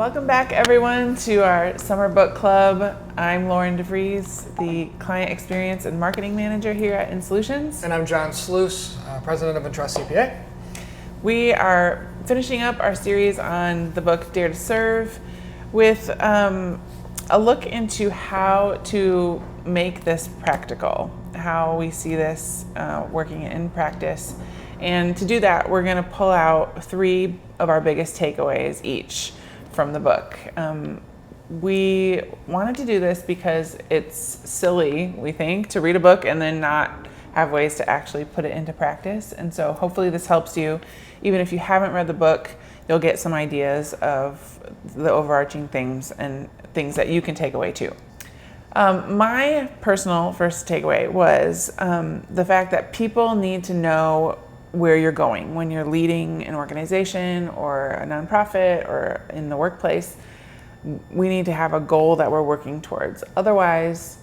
Welcome back, everyone, to our summer book club. I'm Lauren DeVries, the Client Experience and Marketing Manager here at InSolutions. And I'm John Sluice, President of Intrust CPA. We are finishing up our series on the book Dare to Serve with a look into how to make this practical, how we see this working in practice. And to do that, we're going to pull out 3 of our biggest takeaways each from the book. We wanted to do this because it's silly, we think, to read a book and then not have ways to actually put it into practice. And so hopefully this helps you. Even if you haven't read the book, you'll get some ideas of the overarching things and things that you can take away too. My personal first takeaway was the fact that people need to know where you're going when you're leading an organization or a nonprofit or in the workplace. We need to have a goal that we're working towards. Otherwise,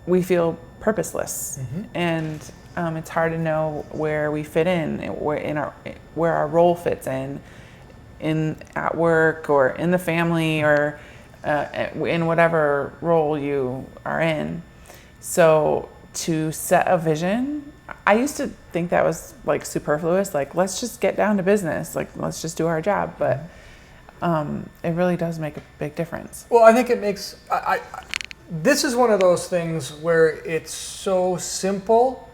we feel purposeless, and it's hard to know where we fit in, where our role fits in at work or in the family or in whatever role you are in. So to set a vision, I used to think that was like superfluous, like let's just get down to business, like let's just do our job, but it really does make a big difference. Well, I think it makes, this is one of those things where it's so simple,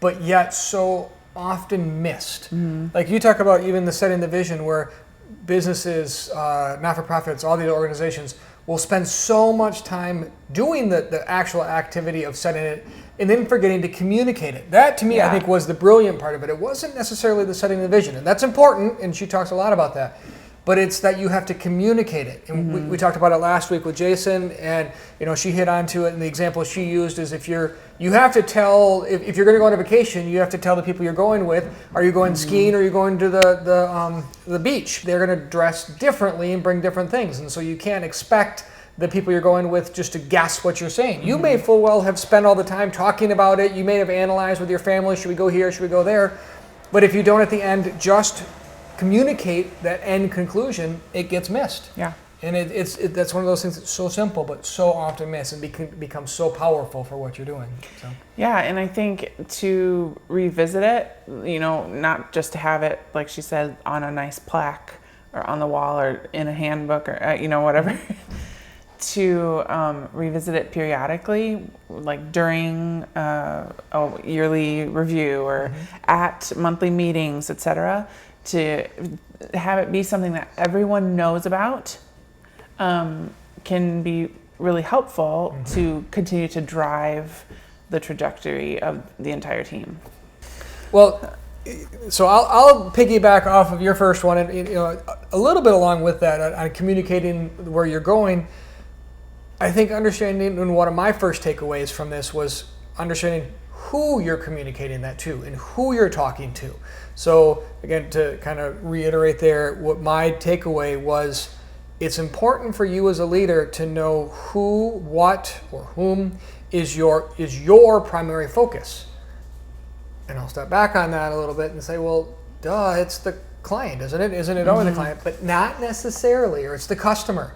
but yet so often missed. Like you talk about even the setting the vision, where businesses, not-for-profits, all the organizations will spend so much time doing the actual activity of setting it and then forgetting to communicate it. That, to me, I think was the brilliant part of it. It wasn't necessarily the setting the vision, and that's important, and she talks a lot about that. But it's that you have to communicate it. And we talked about it last week with Jason, and she hit onto it, and the example she used is if you have to tell, if you're going to go on a vacation, you have to tell the people you're going with, are you going skiing or are you going to the beach? They're going to dress differently and bring different things. And so you can't expect the people you're going with just to guess what you're saying. You may full well have spent all the time talking about it. You may have analyzed with your family, should we go here, should we go there? But if you don't at the end just communicate that end conclusion, it gets missed. Yeah. And that's one of those things that's so simple but so often missed and becomes so powerful for what you're doing. So. Yeah, and I think to revisit it, not just to have it, like she said, on a nice plaque or on the wall or in a handbook or whatever, to revisit it periodically, like during a yearly review or at monthly meetings, etc., to have it be something that everyone knows about can be really helpful to continue to drive the trajectory of the entire team. Well, so I'll piggyback off of your first one, and a little bit along with that on communicating where you're going. I think understanding, and one of my first takeaways from this was understanding who you're communicating that to and who you're talking to. So again, to kind of reiterate there, what my takeaway was, it's important for you as a leader to know who, what, or whom is your primary focus. And I'll step back on that a little bit and say, well, duh, it's the client, isn't it? Isn't it always the client? But not necessarily, or it's the customer.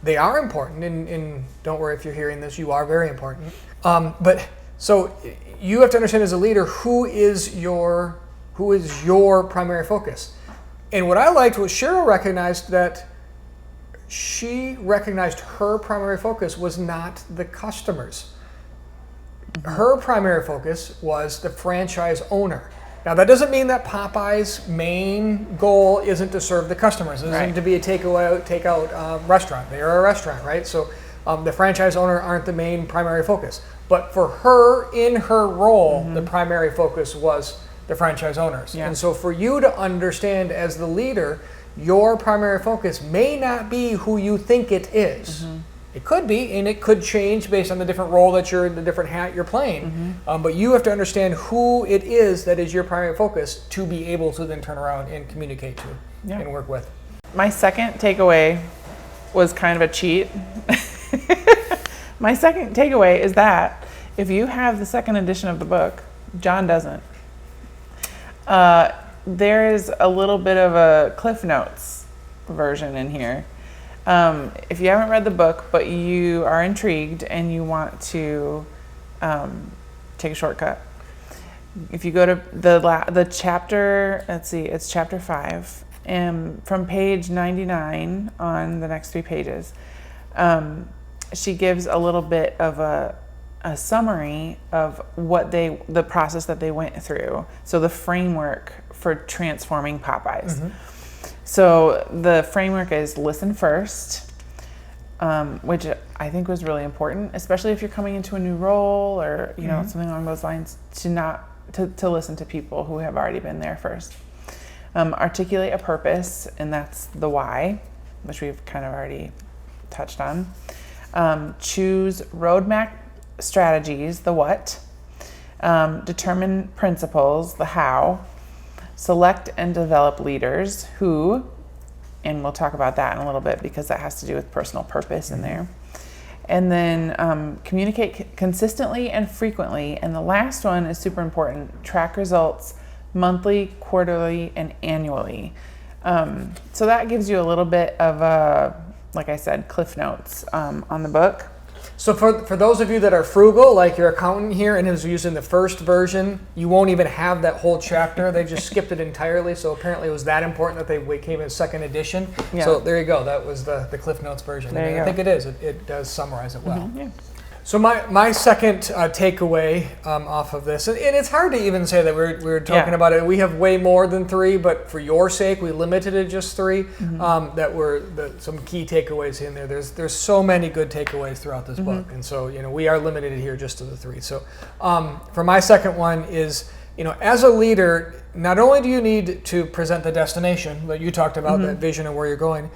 They are important, and don't worry if you're hearing this, you are very important. But so you have to understand as a leader who is your primary focus. And what I liked was Cheryl recognized that she recognized her primary focus was not the customers. Her primary focus was the franchise owner. Now that doesn't mean that Popeye's main goal isn't to serve the customers. It isn't to be a takeout restaurant. They are a restaurant, right? So the franchise owner aren't the main primary focus. But for her, in her role, the primary focus was the franchise owners. Yeah. And so for you to understand as the leader, your primary focus may not be who you think it is. It could be, and it could change based on the different role that you're in, the different hat you're playing. But you have to understand who it is that is your primary focus to be able to then turn around and communicate to and work with. My second takeaway was kind of a cheat. My second takeaway is that if you have the second edition of the book, John doesn't. There is a little bit of a Cliff Notes version in here. If you haven't read the book, but you are intrigued and you want to take a shortcut, if you go to the chapter, let's see, it's chapter 5, and from page 99 on the next 3 pages, she gives a little bit of a summary of the process that they went through. So the framework for transforming Popeyes. Mm-hmm. So the framework is listen first, which I think was really important, especially if you're coming into a new role or something along those lines, to listen to people who have already been there first. Articulate a purpose, and that's the why, which we've kind of already touched on. Choose roadmap strategies, the what. Determine principles, the how. Select and develop leaders, who, and we'll talk about that in a little bit because that has to do with personal purpose in there. And then communicate consistently and frequently. And the last one is super important. Track results monthly, quarterly, and annually. So that gives you a little bit of like I said, cliff notes on the book. So for those of you that are frugal, like your accountant here and is using the first version, you won't even have that whole chapter. They just skipped it entirely. So apparently it was that important that they came in second edition. Yeah. So there you go. That was the Cliff Notes version. I think it is. It does summarize it well. Mm-hmm, yeah. So my second takeaway off of this, and it's hard to even say that we're talking about it. We have way more than 3, but for your sake, we limited it just 3. Mm-hmm. That were some key takeaways in there. There's so many good takeaways throughout this book, and so we are limited here just to the 3. So for my second one is as a leader, not only do you need to present the destination that you talked about, that vision of where you're going,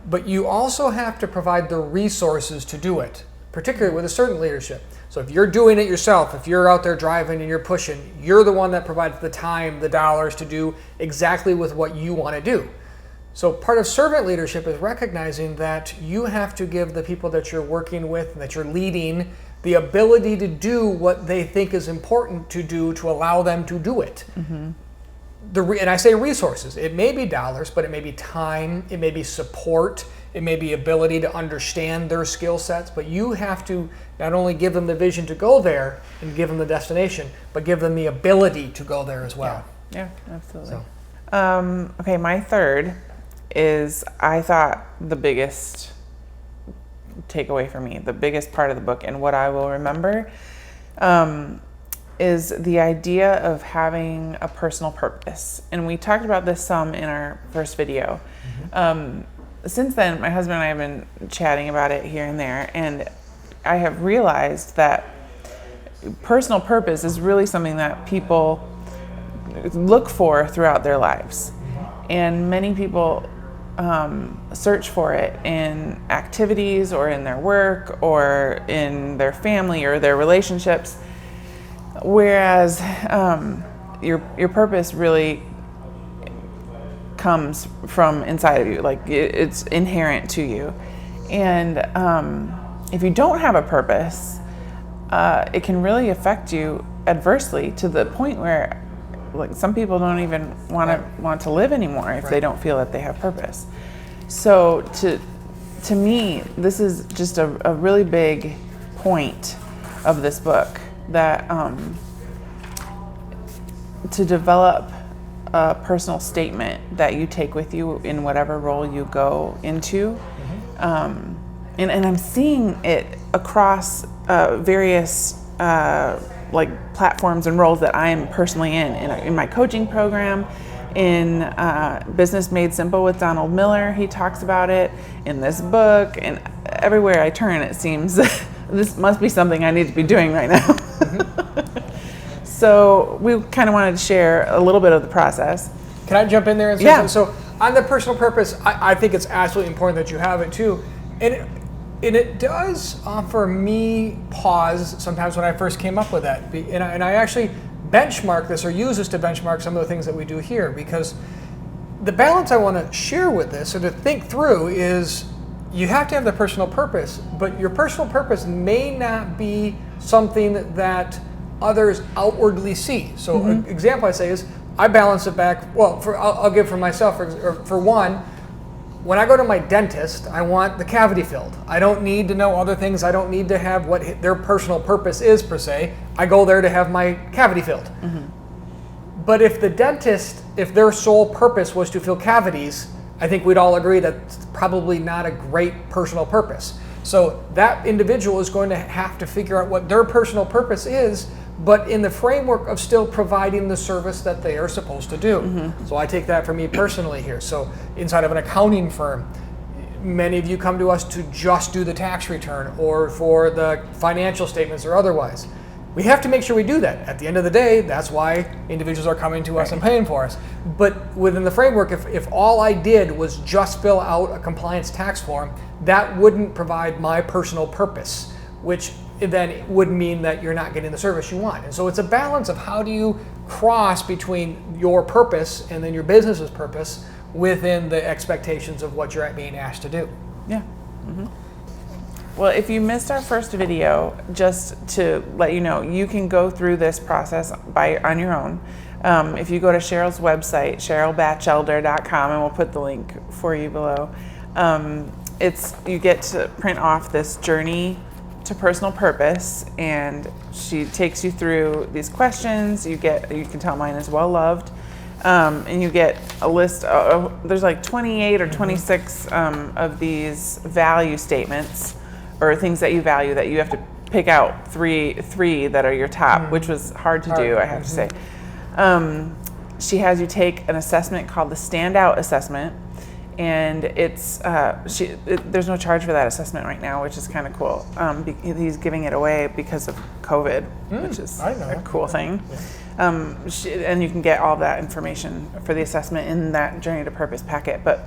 but you also have to provide the resources to do it. Particularly with a certain leadership. So if you're doing it yourself, if you're out there driving and you're pushing, you're the one that provides the time, the dollars to do exactly with what you want to do. So part of servant leadership is recognizing that you have to give the people that you're working with and that you're leading the ability to do what they think is important to do to allow them to do it. Mm-hmm. And I say resources. It may be dollars, but it may be time, it may be support, it may be ability to understand their skill sets, but you have to not only give them the vision to go there and give them the destination, but give them the ability to go there as well. Yeah, absolutely. So. Okay, my third is, I thought, the biggest takeaway for me, the biggest part of the book, and what I will remember is the idea of having a personal purpose. And we talked about this some in our first video. Mm-hmm. Since then, my husband and I have been chatting about it here and there, and I have realized that personal purpose is really something that people look for throughout their lives. And many people search for it in activities or in their work or in their family or their relationships. Whereas your purpose really comes from inside of you, like it's inherent to you. And if you don't have a purpose, it can really affect you adversely to the point where, like, some people don't even want to live anymore if they don't feel that they have purpose. So to me, this is just a really big point of this book, that to develop a personal statement that you take with you in whatever role you go into. Mm-hmm. And I'm seeing it across various like platforms and roles that I am personally in my coaching program, in Business Made Simple with Donald Miller. He talks about it in this book, and everywhere I turn, it seems this must be something I need to be doing right now. Mm-hmm. So we kind of wanted to share a little bit of the process. Can I jump in there and say something? So on the personal purpose, I think it's absolutely important that you have it too. And it does offer me pause sometimes when I first came up with that. And I actually benchmark this, or use this to benchmark some of the things that we do here, because the balance I want to share with this, or to think through, is you have to have the personal purpose, but your personal purpose may not be something that others outwardly see. So an example I say is, I balance it back. Well, I'll give for myself. For one, when I go to my dentist, I want the cavity filled. I don't need to know other things. I don't need to have what their personal purpose is per se. I go there to have my cavity filled. But if the dentist, if their sole purpose was to fill cavities, I think we'd all agree that's probably not a great personal purpose. So that individual is going to have to figure out what their personal purpose is, but in the framework of still providing the service that they are supposed to do. So I take that for me personally here. So inside of an accounting firm, many of you come to us to just do the tax return or for the financial statements or otherwise. We have to make sure we do that. At the end of the day, that's why individuals are coming to us and paying for us. But within the framework, if all I did was just fill out a compliance tax form, that wouldn't provide my personal purpose, which then would mean that you're not getting the service you want. And so it's a balance of how do you cross between your purpose and then your business's purpose within the expectations of what you're being asked to do. Yeah. Well, if you missed our first video, just to let you know, you can go through this process on your own. If you go to Cheryl's website, CherylBachelder.com, and we'll put the link for you below, you get to print off this journey to personal purpose, and she takes you through these questions. You can tell mine is well loved, and you get a list of, there's like 28 or 26 of these value statements or things that you value that you have to pick out three that are your top, which was hard to do, I have to say. She has you take an assessment called the Standout Assessment, and there's no charge for that assessment right now, which is kind of cool. He's giving it away because of COVID, which is a cool thing. And you can get all that information for the assessment in that Journey to Purpose packet. But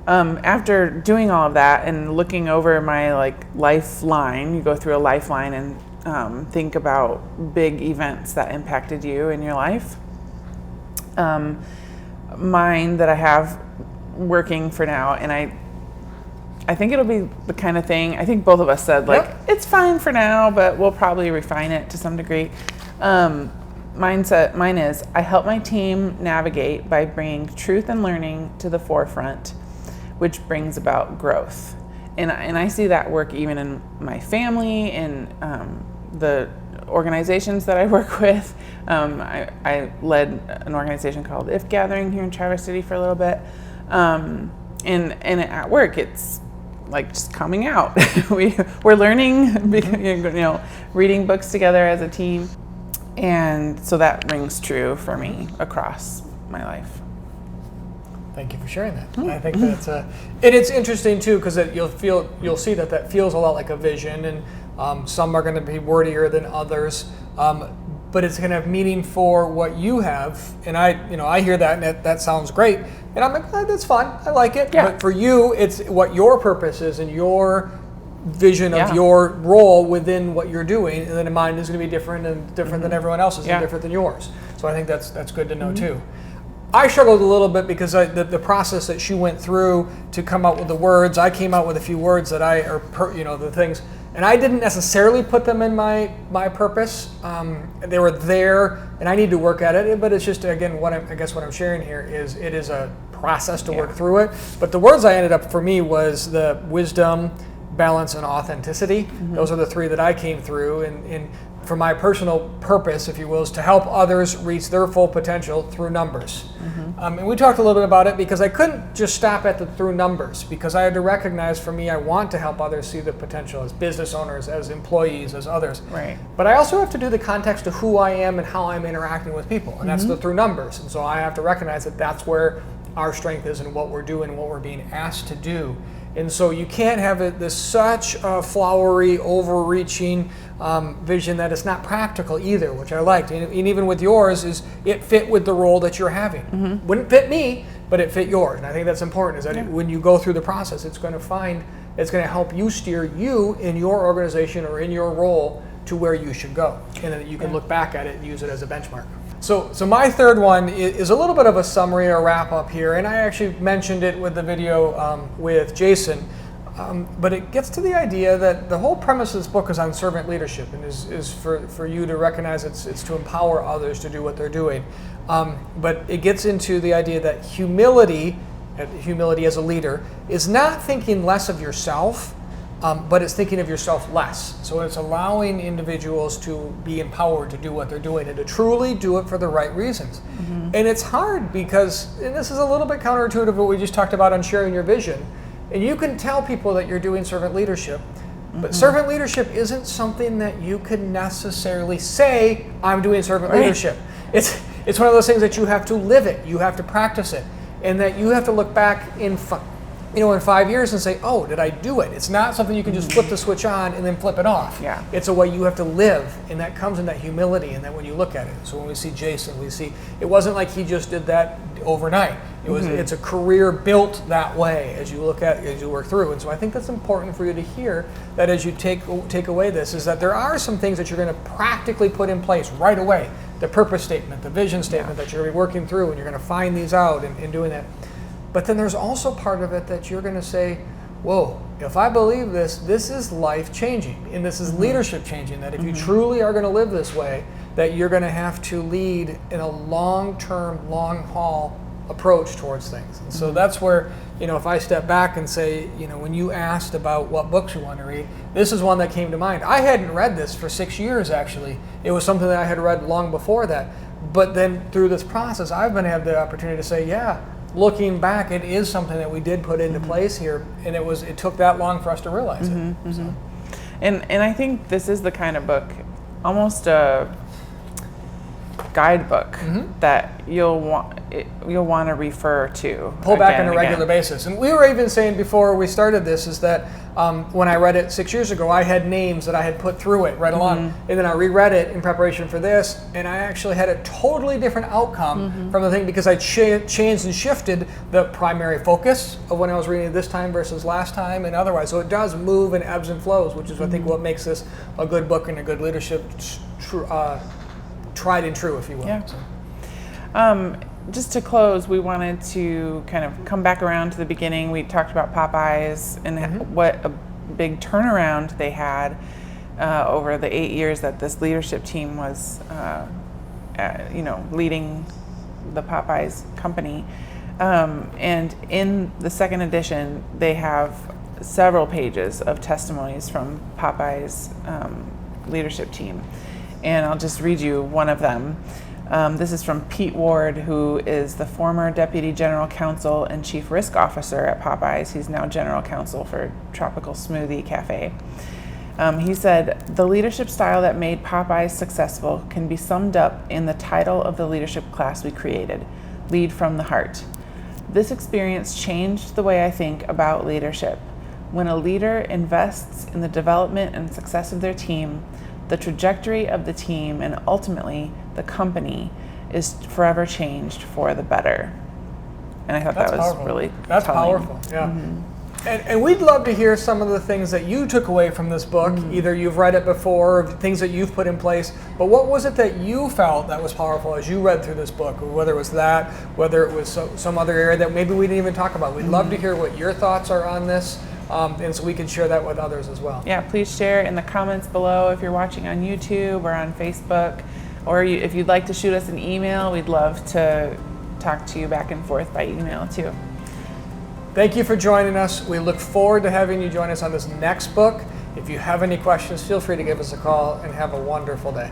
after doing all of that and looking over my lifeline, you go through a lifeline and think about big events that impacted you in your life. Mine that I have working for now, and I think it'll be the kind of thing, I think both of us said it's fine for now, but we'll probably refine it to some degree. Mine is, I help my team navigate by bringing truth and learning to the forefront, which brings about growth. And I see that work even in my family, in the organizations that I work with. I led an organization called If Gathering here in Traverse City for a little bit. And at work, it's like just coming out. We're learning, reading books together as a team. And so that rings true for me across my life. Thank you for sharing that. I think that's and it's interesting too, because you'll see that feels a lot like a vision, and some are going to be wordier than others, but it's going to have meaning for what you have. And I hear that, and that sounds great, and I'm like, that's fine, I like it. Yeah. But for you, it's what your purpose is and your vision of your role within what you're doing, and then mine is going to be different than everyone else's, and different than yours. So I think that's good to know too. I struggled a little bit because the process that she went through to come up with the words, I came out with a few words that the things, and I didn't necessarily put them in my purpose. They were there, and I need to work at it. But it's just, again, what I'm sharing here is it is a process to work through it. But the words I ended up for me was the wisdom, balance, and authenticity. Those are the three that I came through, and for my personal purpose, if you will, is to help others reach their full potential through numbers. And we talked a little bit about it because I couldn't just stop at the through numbers, because I had to recognize, for me, I want to help others see the potential as business owners, as employees, as others. Right. But I also have to do the context of who I am and how I'm interacting with people, and that's the through numbers. And so I have to recognize that that's where our strength is and what we're doing, what we're being asked to do. And so you can't have this such a flowery, overreaching vision that it's not practical either, which I liked. And even with yours, is it fit with the role that you're having. Wouldn't fit me, but it fit yours. And I think that's important, is that when you go through the process, it's going to help you steer you in your organization or in your role to where you should go. And then you can look back at it and use it as a benchmark. So my third one is a little bit of a summary or wrap up here, and I actually mentioned it with the video with Jason, but it gets to the idea that the whole premise of this book is on servant leadership, and is for you to recognize it's to empower others to do what they're doing. But it gets into the idea that humility humility as a leader is not thinking less of yourself, but it's thinking of yourself less. So it's allowing individuals to be empowered to do what they're doing and to truly do it for the right reasons. And it's hard because, and this is a little bit counterintuitive to what we just talked about on sharing your vision, and you can tell people that you're doing servant leadership, but servant leadership isn't something that you can necessarily say, I'm doing servant leadership. It's one of those things that you have to live it, you have to practice it, and that you have to look back in 5 years and say, oh, did I do it? It's not something you can just flip the switch on and then flip it off. Yeah. It's a way you have to live, and that comes in that humility and that when you look at it. So when we see Jason, we see it wasn't like he just did that overnight. It was it's a career built that way as you work through. And so I think that's important for you to hear, that as you take away this, is that there are some things that you're going to practically put in place right away. The purpose statement, the vision statement that you're going to be working through, and you're going to find these out and doing that. But then there's also part of it that you're going to say, whoa, if I believe this, this is life changing, and this is leadership changing, that if you truly are going to live this way, that you're going to have to lead in a long-term, long-haul approach towards things. And so that's where, if I step back and say, when you asked about what books you want to read, this is one that came to mind. I hadn't read this for 6 years, actually. It was something that I had read long before that. But then through this process, I've been had the opportunity to say, yeah, looking back, it is something that we did put into place here, and it took that long for us to realize it. So. And I think this is the kind of book, almost a guidebook that you'll want to refer to. Pull back on a regular basis. And we were even saying before we started this is that when I read it 6 years ago, I had names that I had put through it right along, and then I reread it in preparation for this, and I actually had a totally different outcome from the thing because I changed and shifted the primary focus of when I was reading it this time versus last time and otherwise. So it does move in ebbs and flows, which is I think what makes this a good book and a good leadership tried and true, if you will. Yeah. So. Just to close, we wanted to kind of come back around to the beginning. We talked about Popeyes and what a big turnaround they had over the 8 years that this leadership team was, leading the Popeyes company. And in the second edition, they have several pages of testimonies from Popeyes leadership team. And I'll just read you one of them. This is from Pete Ward, who is the former Deputy General Counsel and Chief Risk Officer at Popeyes. He's now General Counsel for Tropical Smoothie Cafe. He said, "The leadership style that made Popeyes successful can be summed up in the title of the leadership class we created, Lead from the Heart. This experience changed the way I think about leadership. When a leader invests in the development and success of their team, the trajectory of the team and ultimately the company is forever changed for the better." And I thought that was powerful. Really That's telling. powerful. Yeah. And we'd love to hear some of the things that you took away from this book. Either you've read it before or things that you've put in place. But what was it that you felt that was powerful as you read through this book? Or whether it was that, whether it was some other area that maybe we didn't even talk about. We'd love to hear what your thoughts are on this. And so we can share that with others as well. Yeah, please share in the comments below if you're watching on YouTube or on Facebook. Or if you'd like to shoot us an email, we'd love to talk to you back and forth by email too. Thank you for joining us. We look forward to having you join us on this next book. If you have any questions, feel free to give us a call and have a wonderful day.